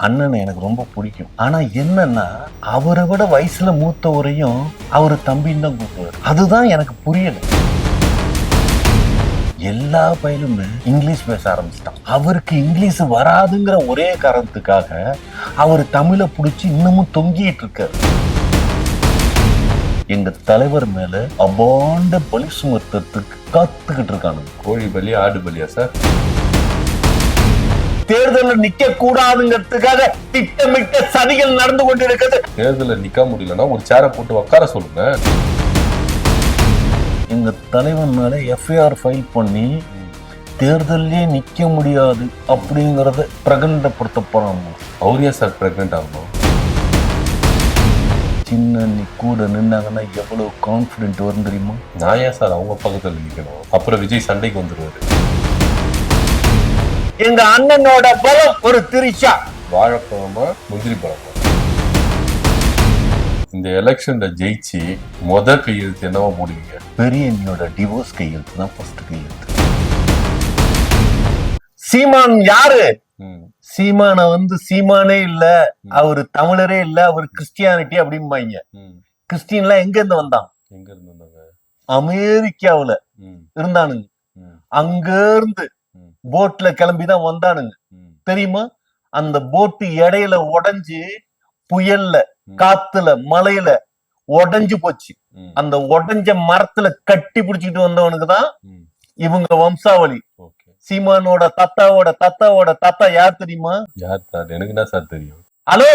அண்ணனை எனக்கு ரொம்ப பிடிக்கும். ஆனா என்னன்னா, அவரை விட வயசுல மூத்தவரையும் அவரு தம்பின்னு தான் கூப்பிடுவாரு. அதுதான் எனக்கு புரியல. எல்லா பயிலுமே இங்கிலீஷ் பேச ஆரம்பிச்சிட்டான். அவருக்கு இங்கிலீஷ் வராதுங்கிற ஒரே காரணத்துக்காக அவர் தமிழை புடிச்சு இன்னமும் தொங்கிட்டு இருக்காரு. எங்க தலைவர் மேல அபாண்ட பலி சுமத்துறதுக்கு காத்துக்கிட்டு இருக்கானுங்க. கோழி பலி ஆடு பலியா சார்? தேர்தலில் நிக்க கூடாதுங்கிறதுக்காக திட்டமிட்ட சதிகள் நடந்து கொண்டிருக்கிறது. தேர்தலில் நிக்க முடியலன்னா ஒரு சேரை போட்டு உட்கார சொல்லுங்க. எங்க தலைவன் மேல எஃப்ஐஆர் ஃபைல் பண்ணி தேர்தலே நிக்க முடியாது அப்படிங்கறத பிரகடனப்படுத்த போறாங்க. அவரே சார் பிரெக்னென்ட் ஆகணும். சின்ன நீ கூட நின்னாங்கன்னா எவ்வளவு கான்பிடென்ட் வரும் தெரியுமா? நான் ஏன் சார் அவங்க பக்கத்துல நிக்கணும்? அப்புறம் விஜய் சண்டைக்கு வந்துருவாரு. எங்க அண்ணனோட பலம் ஒரு திரிஷா. வாழைப்பழமா முந்திரி பழமா? இந்த எலெக்ஷன்ல ஜெயிச்சு கையெழுத்து என்னவா போடுவீங்க? பெரிய அண்ணியோட டிவோர்ஸ் கையெழுத்து தான் ஃபர்ஸ்ட் கையெழுத்து. சீமான் யாரு? சீமான சீமானே இல்ல, அவரு தமிழரே இல்ல, அவரு கிறிஸ்டியானிட்டி அப்படிம்பாங்க. கிறிஸ்டின்லாம் எங்க இருந்து வந்தான்? எங்க இருந்து வந்தாங்க? அமெரிக்காவுல இருந்தானுங்க. அங்க இருந்து போட்ல கிளம்பிதான் வந்தானுங்க. தெரியுமா? அந்த போட்டு இடையில உடைஞ்சு புயல்ல காத்துல மலையில உடைஞ்சு போச்சு. அந்த உடைஞ்ச மரத்துல கட்டி பிடிச்சிட்டு வந்தவனுக்கு தான் இவங்க வம்சாவளி. சீமானோட தாத்தாவோட தாத்தா யார் தெரியுமா? யார் சார்? எனக்கு என்ன சார் தெரியும்? ஹலோ,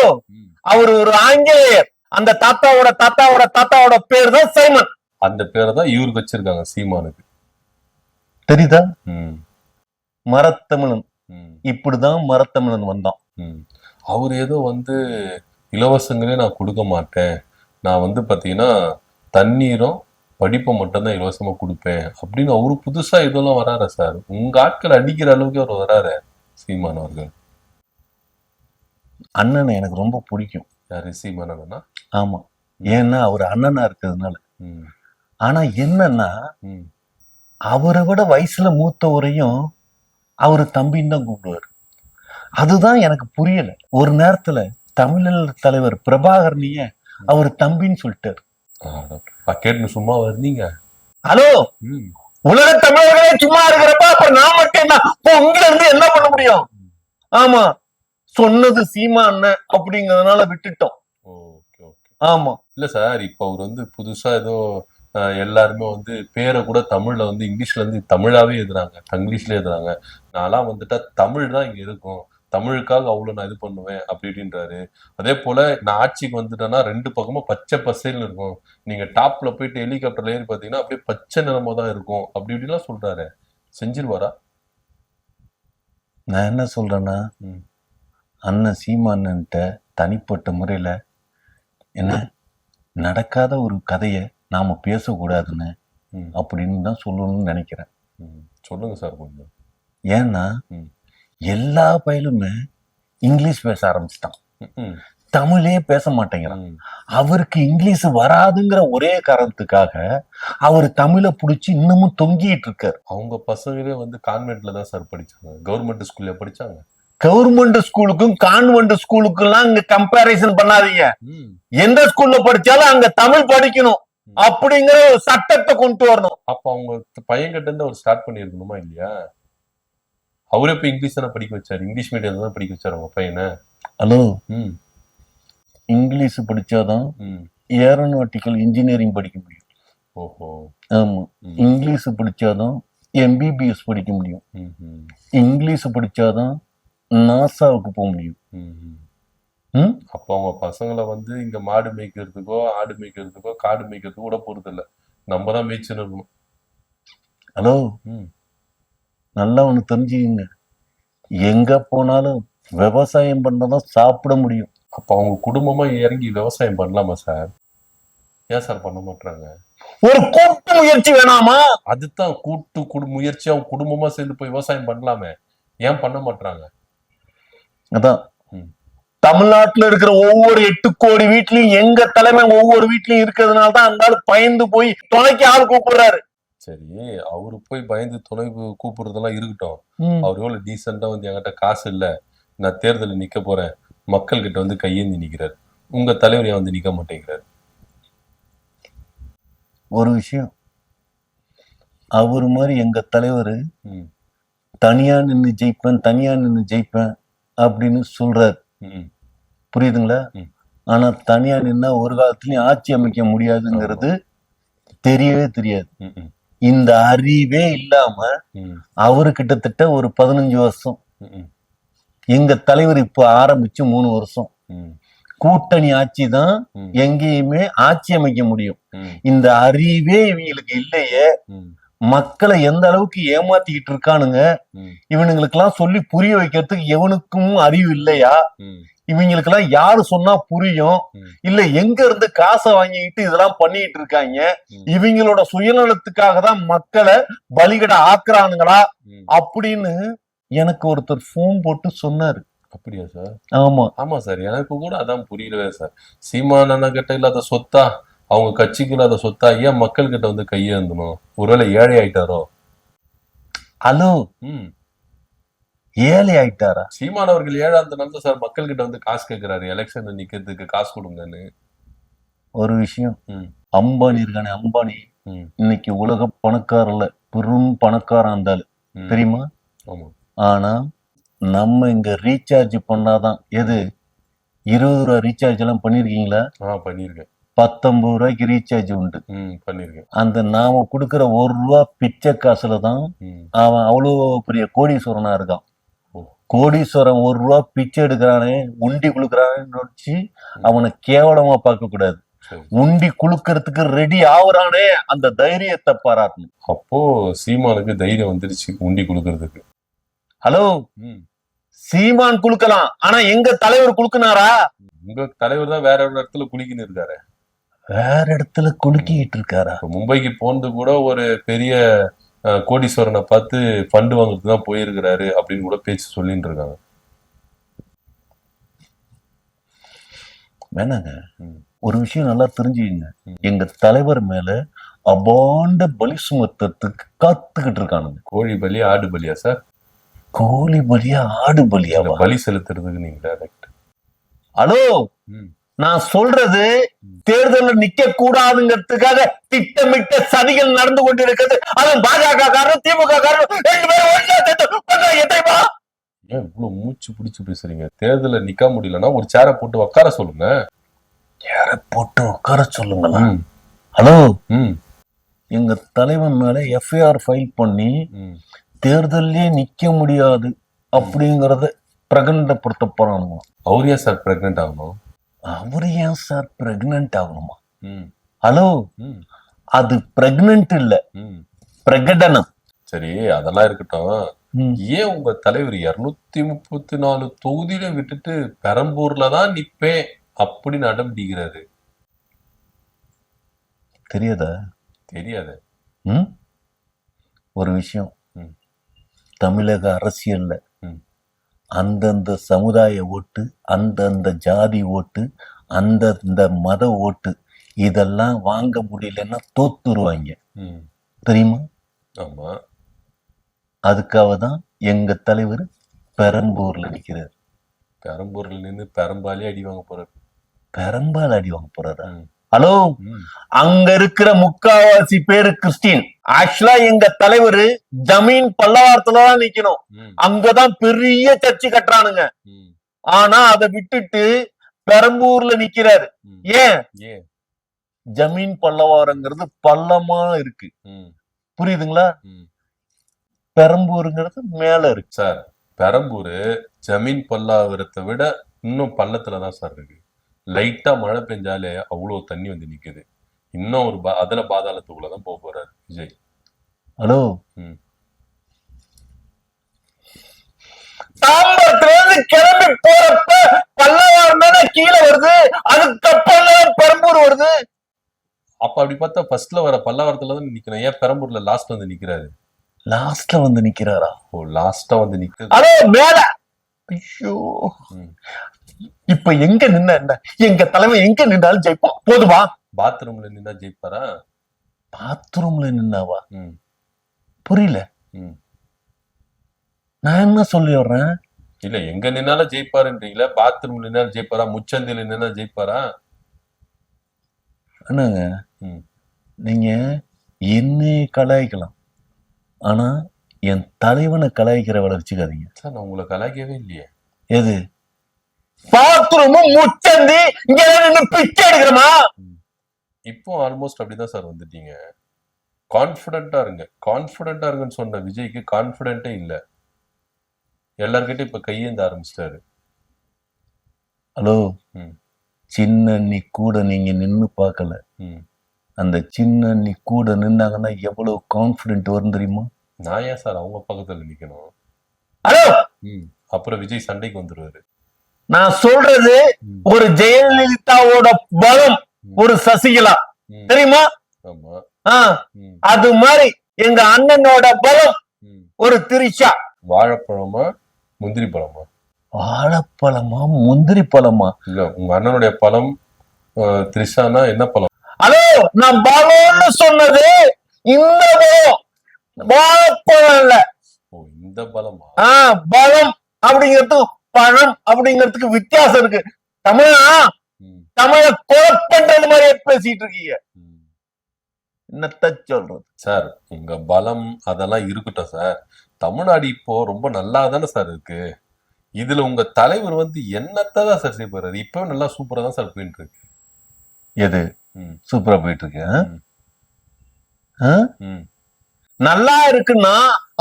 அவர் ஒரு ஆங்கிலேயர். அந்த தாத்தாவோட பேர் தான் சைமன். அந்த பேரை தான் இவருக்கு வச்சிருக்காங்க சீமானுக்கு. தெரியுதா? மரத்தமிழன். இப்படிதான் மரத்தமிழன் வந்தான். அவர் ஏதோ இலவசங்களே நான் கொடுக்க மாட்டேன், நான் பாத்தீங்கன்னா தண்ணீரும் படிப்பை மட்டும் தான் இலவசமா கொடுப்பேன் அப்படின்னு அவரு புதுசா இதெல்லாம் வராரு சார். உங்க ஆட்கள் அடிக்கிற அளவுக்கு அவர் வராரு சீமான் அவர்கள். அண்ணனை எனக்கு ரொம்ப பிடிக்கும். யாரு? சீமானா? ஆமா, ஏன்னா அவர் அண்ணனா இருக்கிறதுனால. ஆனா என்னன்னா, அவரை விட வயசுல மூத்தவரையும் அவரு தம்பின்னு தான் கூப்பிடுவாரு. அதுதான் எனக்கு புரியல. ஒரு நேரத்துல தமிழர் தலைவர் பிரபாகரனிய அவரு தம்பின்னு சொல்லிட்டாரு. கேட்டு சும்மா வருந்தீங்க. ஹலோ, உலக தமிழர்களே சும்மா இருக்கிறப்ப அப்புறம் நான் மட்டும் என்ன உங்க இருந்து என்ன பண்ண முடியும்? ஆமா, சொன்னது சீமா அண்ணன் அப்படிங்கறதுனால விட்டுட்டோம். ஆமா இல்ல சார், இப்ப அவர் புதுசா ஏதோ எல்லாருமே பேரை கூட தமிழ்ல இங்கிலீஷ்ல தமிழாவே எழுதுறாங்க, இங்கிலீஷ்ல எழுதுறாங்க. நான்லாம் தமிழ் தான் இங்க இருக்கும், தமிழுக்காக அவ்வளவு நான் இது பண்ணுவேன் அப்படி இப்படின்றாரு. அதே போல நான் ஆட்சிக்கு வந்துட்டேன்னா 2 பக்கமும் பச்சை பசேல்னு இருக்கும், நீங்க டாப்ல போயிட்டு ஹெலிகாப்டர்ல ஏறி பாத்தீங்கன்னா அப்படியே பச்சை நிறமா தான் இருக்கும் அப்படி இப்படிலாம் சொல்றாரு. செஞ்சிருவாரா? நான் என்ன சொல்றேன்னா, அண்ணன் சீமான்ட்ட தனிப்பட்ட முறையில என்ன நடக்காத ஒரு கதைய நாம பேசக்கூடாதுன்னு அப்படின்னு தான் சொல்லணும்னு நினைக்கிறேன். சொல்லுங்க சார் கொஞ்சம். ஏன்னா எல்லா பயிலுமே இங்கிலீஷ் பேச ஆரம்பிச்சிட்டான், தமிழே பேச மாட்டேங்கிறான். அவருக்கு இங்கிலீஷ் வராதுங்கிற ஒரே காரணத்துக்காக அவரு தமிழை புடிச்சு இன்னமும் தொங்கிட்டு இருக்காரு. அவங்க பசங்களே கான்வென்ட்ல தான் சார் படிச்சாங்க, கவர்மெண்ட் ஸ்கூல்ல படிச்சாங்க. கவர்மெண்ட் ஸ்கூலுக்கும் கான்வென்ட் ஸ்கூலுக்கும் எல்லாம் இங்க கம்பேரிசன் பண்ணாதீங்க. எந்த ஸ்கூல்ல படிச்சாலும் அங்க தமிழ் படிக்கணும் அப்படிங்கிற ஒரு சட்டத்தை கொண்டு வரணும். அப்ப அவங்க பையன் கிட்ட இருந்து அவர் ஸ்டார்ட் பண்ணி இருக்கணுமா இல்லையா? அவரே போய் இங்கிலீஷ் தானே படிக்க வச்சாரு, இங்கிலீஷ் மீடியம் தான் படிக்க வச்சாரு அவங்க பையனை. ஹலோ, இங்கிலீஷ் படிச்சாதான் ஏரோநாட்டிக்கல் இன்ஜினியரிங் படிக்க முடியும். ஓஹோ. ஆமா, இங்கிலீஷ் படிச்சாதான் எம்பிபிஎஸ் படிக்க முடியும். இங்கிலீஷ் படிச்சாதான் நாசாவுக்கு போக முடியும். அப்ப அவங்க பசங்களை இங்க மாடு மேய்க்கிறதுக்கோ ஆடு மேய்க்கிறதுக்கோ காடு மேய்க்கிறதுக்கோ கூட போறது இல்ல, நம்ம தான் மேய்ச்சுன்னு இருக்கணும். ஹலோ, நல்லா ஒண்ணு தெரிஞ்சுக்கங்க, எங்க போனாலும் விவசாயம் பண்ணதான் சாப்பிட முடியும். அப்ப அவங்க குடும்பமா இறங்கி விவசாயம் பண்ணலாமா சார்? ஏன் சார் பண்ண மாட்டாங்க? ஒரு கூட்டு முயற்சி வேணாமா? அதுதான் கூட்டு முயற்சி, அவங்க குடும்பமா சேர்ந்து போய் விவசாயம் பண்ணலாமே, ஏன் பண்ண மாட்டாங்க? அதான் தமிழ்நாட்டுல இருக்கிற ஒவ்வொரு 8 கோடி வீட்லயும் எங்க தலைமை ஒவ்வொரு வீட்லயும் இருக்கிறதுனால தான் அந்த ஆளு பயந்து போய் துணைக்கு ஆள் கூப்பிடுறாரு. சரி, அவரு போய் பயந்து துணை கூப்பிடுறதெல்லாம் இருக்கட்டும், அவர் எவ்வளவு டீசெண்டா என்கிட்ட காசு இல்ல, நான் தேர்தலில் நிக்க போறேன், மக்கள் கிட்ட வந்து கையேந்தி நிக்கிறாரு. உங்க தலைவர் ஏன் வந்து நிக்க மாட்டேங்கிறாரு? ஒரு விஷயம், அவர் மாதிரி எங்க தலைவர் ம், தனியா நின்னு ஜெயிப்பேன் அப்படின்னு சொல்றாரு. ம், புரியுதுங்களா? ம். ஆனா தனியா நின்னா ஒரு காலத்துலயும் ஆட்சி அமைக்க முடியாதுங்கிறது தெரியவே தெரியாது. ம், ம், இந்த அறிவே இல்லாம ம், அவரு கிட்டத்தட்ட ஒரு 15 வருஷம், ம், ம், எங்க தலைவர் இப்ப ஆரம்பிச்சு 3 வருஷம். ம், கூட்டணி ஆட்சி தான் ம், எங்கேயுமே ஆட்சி அமைக்க முடியும். ம், இந்த அறிவே இவங்களுக்கு இல்லையே. ம், மக்களை எந்த அளவுக்கு ஏமாத்திக்கிட்டு இருக்கானுங்க. ம், இவனுங்களுக்கெல்லாம் சொல்லி புரிய வைக்கிறதுக்கு எவனுக்கும் அறிவு இல்லையா? ம், இவங்களுக்கெல்லாம் யாரு சொன்னா புரியும்? ம், இல்ல எங்க இருந்து காசை வாங்கிட்டு இதெல்லாம் பண்ணிட்டு இருக்காங்க? ம், இவங்களோட சுயநலத்துக்காக தான் மக்களை பலிகட ஆக்குறானுங்களா ம். அப்படின்னு எனக்கு ஒருத்தர் போன் போட்டு சொன்னாரு. அப்படியா சார்? ஆமா. ஆமா சார், எனக்கு கூட அதான் புரியலவே சார். சீமான் அண்ணா கிட்ட இல்லாத சொத்தா, அவங்க கட்சிக்கு இல்லாத சொத்தா, ஏன் மக்கள் கிட்ட வந்து கையேந்தணும்? ஒருவேளை ஏழை ஆயிட்டாரோ? ஹலோ, ம். ஏழை ஆயிட்டாரா? சீமான் அவர்கள் ஏழா இருந்தனால சார் மக்கள் கிட்ட வந்து காசு கேட்கிறாரு, எலெக்ஷன்ல நிக்கிறதுக்கு காசு கொடுங்கன்னு. ஒரு விஷயம், ம், அம்பானி இருக்கானே, அம்பானி ம், இன்னைக்கு உலக பணக்காரர்ல பெரும் பணக்காரன் இருந்தாலும் ம். தெரியுமா? ஆமா. ஆனா நம்ம இங்க ரீசார்ஜ் பண்ணாதான், எது 20 ரூபா ரீசார்ஜ் எல்லாம் பண்ணிருக்கீங்களா? பண்ணிருக்கேன். 19 ரூபாய்க்கு ரீசார்ஜ் உண்டு. பண்ணிருக்கேன். அந்த நாம கொடுக்கிற 1 ரூபா பிச்சை காசுல தான் ம். அவன் அவ்வளோ பெரிய கோடீஸ்வரனா இருக்கான். ஓ. கோடீஸ்வரன் 1 ரூபா பிச்சை எடுக்கிறானே, உண்டி குளுக்குறானேன்னு வச்சு அவனை கேவலமா பார்க்க கூடாது. சரி. உண்டி குளுக்கறதுக்கு ரெடி ஆகுறானே, அந்த தைரியத்தை பாராட்டணும். அப்போ சீமானுக்கு தைரியம் வந்துருச்சு உண்டி கொடுக்கறதுக்கு. ஹலோ, ம். சீமான் குளுக்கலாம், ஆனா எங்க தலைவர் குளுக்குனாரா? உங்க தலைவர் தான் வேற ஒரு இடத்துல குளிக்கின்னு இருக்காரு. வேற இடத்துல குலுக்கிட்டு இருக்காரா? இப்ப மும்பைக்கு போனது கூட ஒரு பெரிய கோடீஸ்வரனை பார்த்து ஃபண்டு வாங்குறதுக்கு தான் போயிருக்கிறாரு அப்படின்னு கூட பேச்சு சொல்லிட்டு இருக்காங்க. வேணாங்க, ம். ஒரு விஷயம் நல்லா தெரிஞ்சுக்கங்க. ம். எங்க தலைவர் மேல அபாண்ட பலி சுமத்துறதுக்கு காத்துக்கிட்டு இருக்கானுங்க. கோழி பலி ஆடு பலியா சார்? கோழி பலியா ஆடு இல்ல, பலியாவா? பலி செலுத்துறதுக்கு நீங்க டைரக்ட். ஹலோ, ம். நான் சொல்றது தேர்தல்ல நிக்க கூடாதுங்கிறதுக்காக திட்டமிட்ட சதிகள் நடந்து கொண்டிருக்கிறது. அது பாஜக காரரும் திமுக காரரும் 2 பேரும் ஒண்ணா சேர்ந்து பண்றாங்க தெரியுமா? ஏன் இவ்வளவு மூச்சு பிடிச்சு பேசுறீங்க? தேர்தல நிக்க முடியலன்னா ஒரு சேரை போட்டு உட்கார சொல்லுங்க. யார போட்டு உட்கார சொல்லுங்களா? ம். ஹலோ, ம். எங்க தலைவன் மேல எஃப்ஐஆர் ஃபைல் பண்ணி ம். தேர்தலே நிக்க முடியாது அப்படிங்கறத பிரகடனப்படுத்த போறானுங்க. அவர் ஏன் சார் பிரெக்னென்ட் ஆகணும்? அவரு ஏன் சார் பிரெக்னன்ட் ஆகணுமா? ம். ஹலோ, ம். அது பிரெக்னன்ட் இல்ல, ம். பிரகடனம். சரி, அதெல்லாம் இருக்கட்டும். ம். ஏன் உங்க தலைவர் 234 தொகுதியில விட்டுட்டு பெரம்பூர்ல தான் நிப்பேன் அப்படின்னு அடம் பிடிக்கிறாரு? தெரியாதா? தெரியாது. ம்? ஒரு விஷயம், ம். தமிழக அரசியல்ல ம். அந்தந்த சமுதாய ஓட்டு, அந்தந்த ஜாதி ஓட்டு, அந்தந்த மத ஓட்டு, இதெல்லாம் வாங்க முடியலன்னா தோத்துருவாங்க. ம். தெரியுமா? ஆமா. அதுக்காக தான் எங்க தலைவர் பெரம்பூர்ல நிக்கிறார். பெரம்பூர்ல நின்னு பெரம்பாலே அடி வாங்க போறாரு. பெரம்பால் அடி வாங்க போறாரா? ம். ஹலோ, ம். அங்க இருக்கிற முக்காவாசி பேரு கிறிஸ்டின். ஆக்சுவலா எங்க தலைவர் ஜமீன் பல்லவாரத்துல தான் நிக்கணும். ம். அங்கதான் பெரிய சர்ச்சு கட்டுறானுங்க. ம். ஆனா அதை விட்டுட்டு பெரம்பூர்ல நிக்கிறாரு. ம். ஏன்? ஏன்? ஜமீன் பல்லவாரங்கிறது பள்ளமா இருக்கு. ம். புரியுதுங்களா? ம். பெரம்பூருங்கிறது மேல இருக்கு. சார், பெரம்பூர் ஜமீன் பல்லாவரத்தை விட இன்னும் பள்ளத்துல தான் சார் இருக்கு. லைட்டா மழை பெஞ்சாலே அவ்வளவு தண்ணி வந்து நிக்குது. இன்னும் ஒரு அதுல பாதாளத்துக்குள்ளதான் போக போறாரு விஜய். ஹலோ, ம். தாம்பரத்துல இருந்து கிளம்பி போறப்ப பல்லவாரம் தானே கீழே வருது, அதுக்கப்புறம் பெரம்பூர் வருது. அப்ப அப்படி பார்த்தா ஃபர்ஸ்ட்ல வர பல்லாவரத்துல தான் நிக்கணும். ஏன் பெரம்பூர்ல லாஸ்ட் வந்து நிக்கிறாரு? லாஸ்ட்ல வந்து நிக்கிறாரா? ஓ, லாஸ்டா வந்து நிக்கிறது. ஹலோ, மேல. ஐயோ, ம். இப்ப எங்க நின்ன என்ன? எங்க தலைமை எங்க நின்றாலும் ஜெயிப்பான். போதுமா? பாத்ரூம்ல நின்னா ஜெயிப்பாரா? பாத்ரூம்ல நின்னாவா? ம். புரியல. ம். நான் என்ன சொல்லி வர்றேன், இல்ல எங்க நின்னாலும் ஜெயிப்பாருன்றீங்களா? பாத்ரூம் நின்னாலும் ஜெயிப்பாரா? முச்சந்தில நின்னா ஜெயிப்பாரா? என்னங்க ம். நீங்க என்னையே கலாய்க்கலாம், ஆனா என் தலைவனை கலாய்க்கிற வேலை வச்சுக்காதீங்க. சார் நான் உங்களை கலாய்க்கவே இல்லையே. எது பாத்ரூமும் முச்சந்தி இங்க நின்னு பிச்சை எடுக்கிறமா? இப்போ ஆல்மோஸ்ட் அப்படிதான் சார் வந்துட்டீங்க. கான்பிடண்டா இருங்க, கான்பிடண்டா இருங்கன்னு சொன்ன விஜய்க்கு கான்பிடென்ட்டே இல்ல. எல்லார்கிட்டயும் இப்ப கையேந்த ஆரம்பிச்சிட்டாரு. ஹலோ, ம். சின்ன அண்ணி கூட நீங்க நின்னு பார்க்கல. ம். அந்த சின்ன அண்ணி கூட நின்னாங்கன்னா எவ்வளவு கான்பிடென்ட் வரும் தெரியுமா? நான் ஏன் சார் அவங்க பக்கத்துல நிக்கணும்? ஹலோ, அப்புறம் விஜய் சண்டைக்கு வந்துருவாரு. நான் சொல்றது ஒரு ஜெயலலிதாவோட பலம், ஒரு சசிகலா தெரியுமா? ஆமா. அது மாதிரி எங்க அண்ணனோட பலம் ஒரு திரிஷா. வாழைப்பழமா முந்திரி பழமா? வாழைப்பழமா முந்திரி பழமா? இல்ல உங்க அண்ணனுடைய பழம் திரிஷானா என்ன பழம்? ஹலோ, நான் பலம்னு சொன்னது இந்த பலம், வாழைப்பழம் இல்ல. ஓ, இந்த பலமா? பலம் அப்படிங்கிறது பழம் அப்படிங்கிறதுக்கு வித்தியாசம் இருக்கு. தமிழ கொலை பண்றது மாதிரியே பேசிட்டு இருக்கீங்க. என்னத்த சொல்றது சார்? உங்க பலம் அதெல்லாம் இருக்கட்டும் சார். தமிழ்நாடு இப்போ ரொம்ப நல்லா தானே சார் இருக்கு. இதுல உங்க தலைவர் வந்து என்னத்தான் சார் செய்ய போறாரு? இப்போ நல்லா சூப்பரா தான் சார் போயிட்டு இருக்கு. எது சூப்பரா போயிட்டு இருக்கு? நல்லா இருக்குன்னா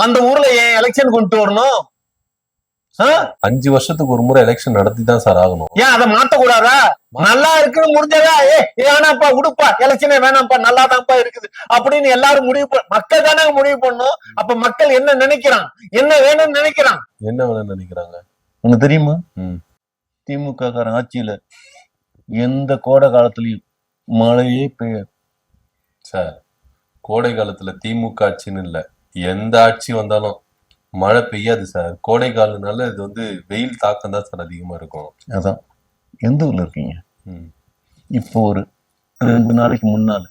அந்த ஊர்ல ஏன் எலெக்ஷன் கொண்டு வரணும்? 5 வருஷத்துக்கு ஒரு முறை எலெக்ஷன் நடத்தி தான் சார் ஆகணும். ஏன் அதை மாத்த கூடாதா? நல்லா இருக்குன்னு முடிஞ்சதா? வேணாம்ப்பா விடுப்பா, எலெக்ஷனே வேணாம்ப்பா, நல்லாதான்ப்பா இருக்குது அப்படின்னு எல்லாரும் முடிவு மக்கள் தானே முடிவு பண்ணும். அப்ப மக்கள் என்ன நினைக்கிறான், என்ன வேணும்னு நினைக்கிறான்? என்ன வேணும்னு நினைக்கிறாங்க உனக்கு தெரியுமா? திமுக காரன் ஆட்சியில எந்த கோடை காலத்திலயும் மழையே பெய்யாது சார். கோடை காலத்துல திமுக ஆட்சின்னு இல்ல, எந்த ஆட்சி வந்தாலும் மழை பெய்யாது சார். கோடை காலனால இது வந்து வெயில் தாக்கம் தான் சார் அதிகமா இருக்கும். அதான் எந்த ஊர்ல இருக்கீங்க? இப்போ ஒரு 2 நாளைக்கு முன்னால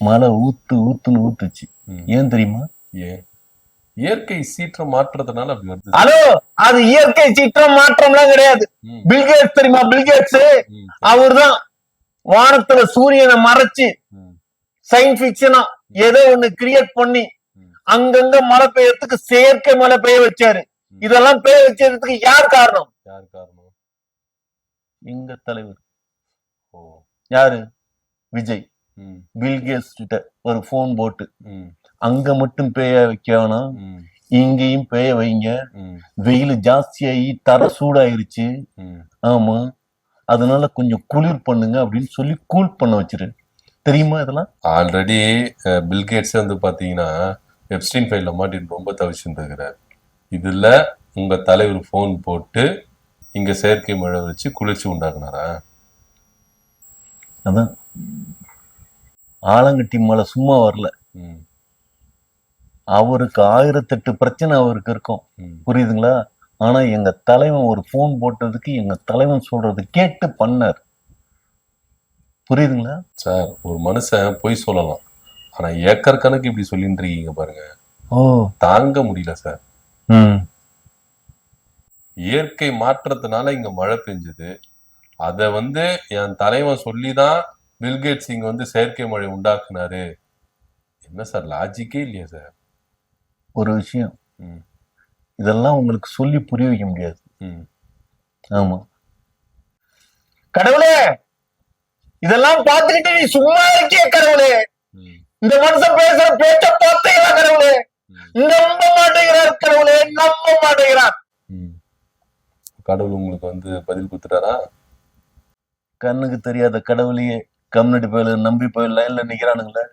மழை ஊத்துன்னு ஊத்துச்சு. ஏன் தெரியுமா? ஏன்? இயற்கை சீற்றம் மாற்றத்தினால அப்படி வருது. ஹலோ, அது இயற்கை சீற்றம் மாற்றம்லாம் கிடையாது. பில்கேட்ஸ் தெரியுமா? பில்கேட்ஸ் அவர்தான் வானத்துல சூரியனை மறைச்சு சயின்ஸ் பிக்ஷனா ஏதோ ஒண்ணு கிரியேட் பண்ணி அங்கங்க மழை பெய்யறதுக்கு செயற்கை மழை பெய்ய வச்சாரு. இதெல்லாம் பெய்ய வச்சதுக்கு யார் காரணம்? எங்க தலைவர். யாரு? விஜய். பில்கேட்ஸ் கிட்ட ஒரு போன் போட்டு அங்க மட்டும் பெய்ய வைக்கணும், இங்கேயும் பெய்ய வைங்க, வெயில் ஜாஸ்தியாகி தர சூடாயிருச்சு, ஆமா அதனால கொஞ்சம் குளிர் பண்ணுங்க அப்படின்னு சொல்லி கூல் பண்ண வச்சிரு. தெரியுமா இதெல்லாம்? ஆல்ரெடி பில்கேட்ஸ் வந்து பாத்தீங்கன்னா எப்ஸ்டீன் ஃபைல்ல மாட்டிட்டு ரொம்ப தவிச்சுட்டு இருக்கிறார். இதுல உங்க தலைவர் போன் போட்டு இங்க செயற்கை மழை வச்சு குளிர்ச்சி உண்டாக்குனாரா? அதான் ஆலங்கட்டி மழை சும்மா வரல. அவருக்கு 1008 பிரச்சனை அவருக்கு இருக்கும், புரியுதுங்களா? ஆனா எங்க தலைவன் ஒரு போன் போட்டதுக்கு எங்க தலைவன் சொல்றது கேட்டு பண்ணார். புரியுதுங்களா சார்? ஒரு மனுஷன் பொய் சொல்லலாம், ஆனா ஏக்கர் கணக்கு இப்படி சொல்லிட்டு இருக்கீங்க பாருங்க. தாங்க முடியல சார். இயற்கை மாற்றத்தினால இங்க மழை பெஞ்சது. அத வந்து என் தலைவன் சொல்லிதான் பில்கேட்ஸ் இங்க வந்து செயற்கை மழை உண்டாக்குனாரு. என்ன சார், லாஜிக்கே இல்லையா சார்? ஒரு விஷயம், இதெல்லாம் உங்களுக்கு சொல்லி புரிய வைக்க முடியாது. ஆமா கடவுளே, இதெல்லாம் பார்த்துக்கிட்டு நீ சும்மா இருக்கிய கடவுளே. இந்த மனுஷன் பேசுற பேச்ச பார்த்தீங்களா கடவுளே? நம்ப மாட்டேங்கிறார் கடவுளே, நம்ப மாட்டேங்கிறார். கடவுள் உங்களுக்கு வந்து பதில் கொடுத்துட்டாரா? கண்ணுக்கு தெரியாத கடவுளையே கம்யூனிட்டி போயில நம்பி போய் லைன்ல நிக்கிறானுங்களே.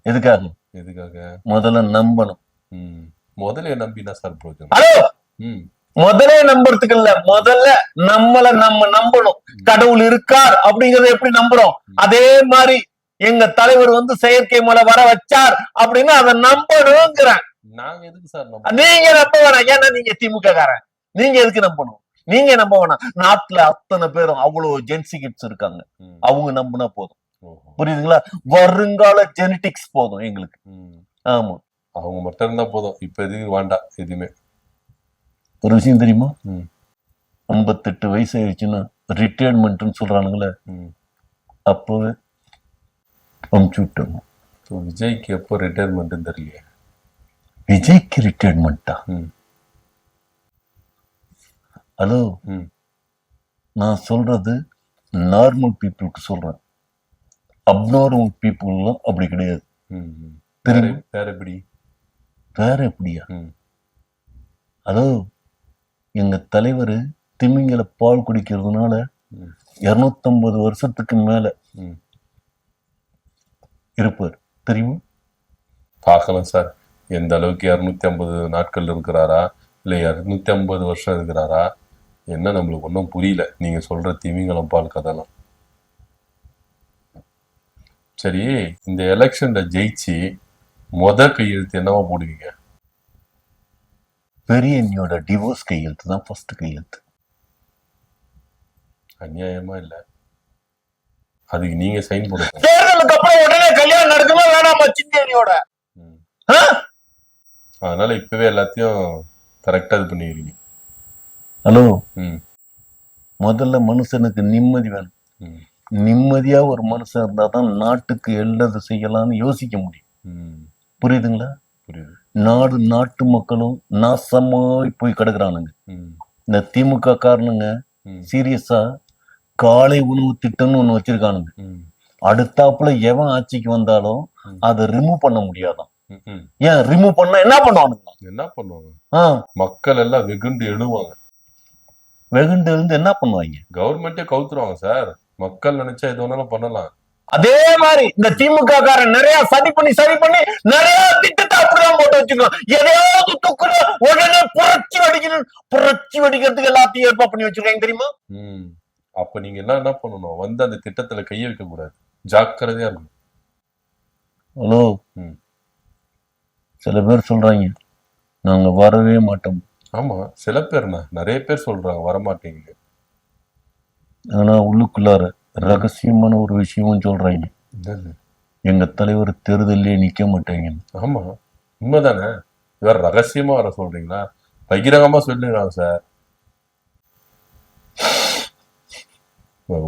எதுக்காக? முதல்ல நம்பணும். முதல்ல நம்பினா சார் பிரோஜனம். ஹலோ, முதலே நம்புறதுக்கு இல்ல, முதல்ல நம்மள நம்ம நம்பணும். கடவுள் இருக்கார் அப்படிங்கறத எப்படி நம்புறோம், அதே மாதிரி எங்க தலைவர் வந்து செயற்கை மழை வர வச்சார் அப்படின்னு அதை நம்பணுங்கிறேன். நாங்க எதுக்கு சார் நீங்க நம்ப வேணாம், ஏன்னா நீங்க திமுக காரன். நீங்க எதுக்கு நம்பணும்? நீங்க நம்ப வேணாம். நாட்டுல அத்தனை பேரும் அவ்வளவு ஜென்சி கிட்ஸ் இருக்காங்க, அவங்க நம்பினா போதும். புரியுதுங்களா? வருங்கால ஜெனடிக்ஸ் போதும் எங்களுக்கு. ஆமா, அவங்க மட்டும் இருந்தா போதும். இப்ப எதுக்கு வேண்டாம் எதுவுமே. ஒரு விஷயம் தெரியுமா? ம் 58 வயசு ஆயிடுச்சுன்னா ரிட்டையர்மெண்ட்னு சொல்றானுங்களே, ம் அப்பவே அமுச்சு விட்டோம். ஸோ விஜய்க்கு எப்போ ரிட்டையர்மெண்ட்னு தெரியலையே. விஜய்க்கு ரிட்டையர்மெண்ட்டா? ம் ஹலோ, ம் நான் சொல்றது நார்மல் பீப்புளுக்கு சொல்றேன். அப்நார்மல் பீப்புள்லாம் அப்படி கிடையாது. ம் ம். தெரியுமா? வேற எப்படி? வேற எப்படியா? ம் ஹலோ, எங்க தலைவர் திமிங்கல பால் குடிக்கிறதுனால ம் 250 வருஷத்துக்கு மேல ம் இருப்பார். தெரியுமா? பார்க்கலாம் சார். எந்த அளவுக்கு 250 நாட்கள் இருக்கிறாரா, இல்லை 250 வருஷம் இருக்கிறாரா, என்ன நம்மளுக்கு ஒன்றும் புரியல நீங்க சொல்ற திமிங்கலம் பால் கதைலாம். சரி, இந்த எலெக்ஷன்ல ஜெயிச்சு கையெழுத்து என்னவா போடுவீங்க? பெரியண்ணியோட டிவோர்ஸ் கையெழுத்து தான் ஃபர்ஸ்ட் கையெழுத்து. அநியாயமா இல்ல? அதுக்கு நீங்க சைன் போடுங்க. தேர்தலுக்கு அப்புறம் உடனே கல்யாணம் நடக்குமா வேணாமா சின்னியோட? ம். அதனால இப்பவே எல்லாத்தையும் கரெக்டா இது பண்ணிக்கிறீங்க. ஹலோ, ம் முதல்ல மனுஷனுக்கு நிம்மதி வேணும். ம் நிம்மதியா ஒரு மனுஷன் இருந்தா தான் நாட்டுக்கு எல்லது செய்யலாம்னு யோசிக்க முடியும். ம் புரியுதுங்களா? புரியுது. நாட்டு மக்களும் நாசமாய் போய் கிடக்குறானுங்க. ம் இந்த திமுக காரணங்க ம் சீரியஸா காலை உணவு திட்டம்னு ஒண்ணு வச்சிருக்கானுங்க. ம் அடுத்தாப்புல எவன் ஆட்சிக்கு வந்தாலும் ம். அதை ரிமூவ் பண்ண முடியாதான். ம் ம். ஏன் ரிமூவ் பண்ணா என்ன பண்ணுவானுங்க? என்ன பண்ணுவாங்க? ஆ, மக்கள் எல்லாம் வெகுண்டு எழுவாங்க. வெகுண்டு இருந்து என்ன பண்ணுவாங்க? கவர்மெண்டே கவுத்துருவாங்க சார். மக்கள் நினைச்சா எது வேணாலும் பண்ணலாம். அதே மாதிரி இந்த திமுக காரன் நிறைய சரி பண்ணி நிறைய திட்டத்தை அப்படிதான் போட்டு வச்சிருக்கோம். எதையாவது துக்குற உடனே புரட்சி வெடிக்கிறதுக்கு எல்லாத்தையும் ஏற்பாடு பண்ணி வச்சிருக்காங்க. தெரியுமா? ம் அப்ப நீங்க எல்லாம் என்ன பண்ணணும்? வந்து அந்த திட்டத்துல கைய வைக்க கூடாது. ஜாக்கிரதையா இருக்கணும். ஹலோ, ம் சில பேர் சொல்றாங்க நாங்க வரவே மாட்டோம். ஆமா, சில பேர்னா நிறைய பேர் சொல்றாங்க வரமாட்டீங்க. ஆனா உள்ளுக்குள்ளார ரகசியமான ஒரு விஷயமும் சொல்றாங்க. என்னது? எங்க தலைவர் தேர்தலே நிக்க மாட்டாங்க. ஆமா, உண்மைதானே. வேற ரகசியமா வர சொல்றீங்களா? பகிரங்கமா சொல்லிடுறாங்க சார்.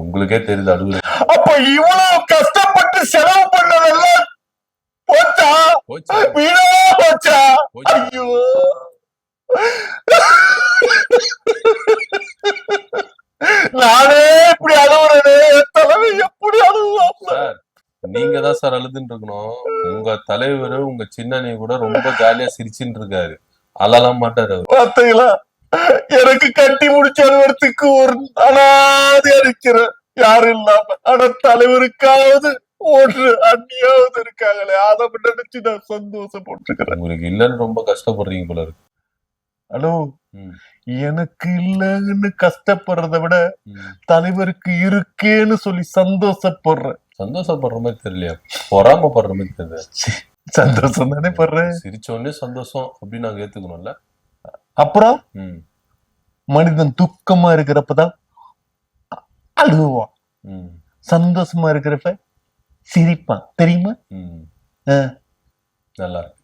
உங்களுக்கே தெரியுது அழுகுது. அப்ப இவ்வளவு கஷ்டப்பட்டு செலவு பண்ணதெல்லாம் போச்சா? போச்சா? வீணா போச்சா? போச்சா? ஐயோ, நானே இப்படி அழுவுறேனே, என் தலைமை எப்படி அழுவான்? சார், நீங்க தான் சார் அழுதுன்னு இருக்கணும். உங்க தலைவர் உங்க சின்னனி கூட ரொம்ப ஜாலியா சிரிச்சுட்டு இருக்காரு. அழலாம் மாட்டாரு அவரு. பார்த்தீங்களா? எனக்கு கட்டி முடிச்ச அலுவலகத்துக்கு ஒரு அனாதை அடிக்கிறேன் யாரும் இல்லாம. ஆனா தலைவருக்காவது ஒன்று அந்நியாவது இருக்காங்களே, அதை நினைச்சு நான் சந்தோஷப்பட்டிருக்கிறேன். உங்களுக்கு இல்லைன்னு ரொம்ப கஷ்டப்படுறீங்க போல இருக்கு. ஹலோ, ம், எனக்கு இல்லைன்னு கஷ்டப்படுறதை விட ம். தலைவருக்கு இருக்கேன்னு சொல்லி சந்தோஷப்படுறேன். சந்தோஷப்படுற மாதிரி தெரியலையா? பொறாமப்படுற மாதிரி தெரியல. சந்தோஷம் தானே படுறேன். சிரிச்ச உடனே சந்தோஷம் அப்படின்னு நாங்க ஏத்துக்கணும்ல. அப்புறம் ம் மனிதன் துக்கமா இருக்கிறப்பதான் அழுவான், ம் சந்தோஷமா இருக்கிறப்ப சிரிப்பான். தெரியுமா? ம் ஆ. நல்லா இருக்கு.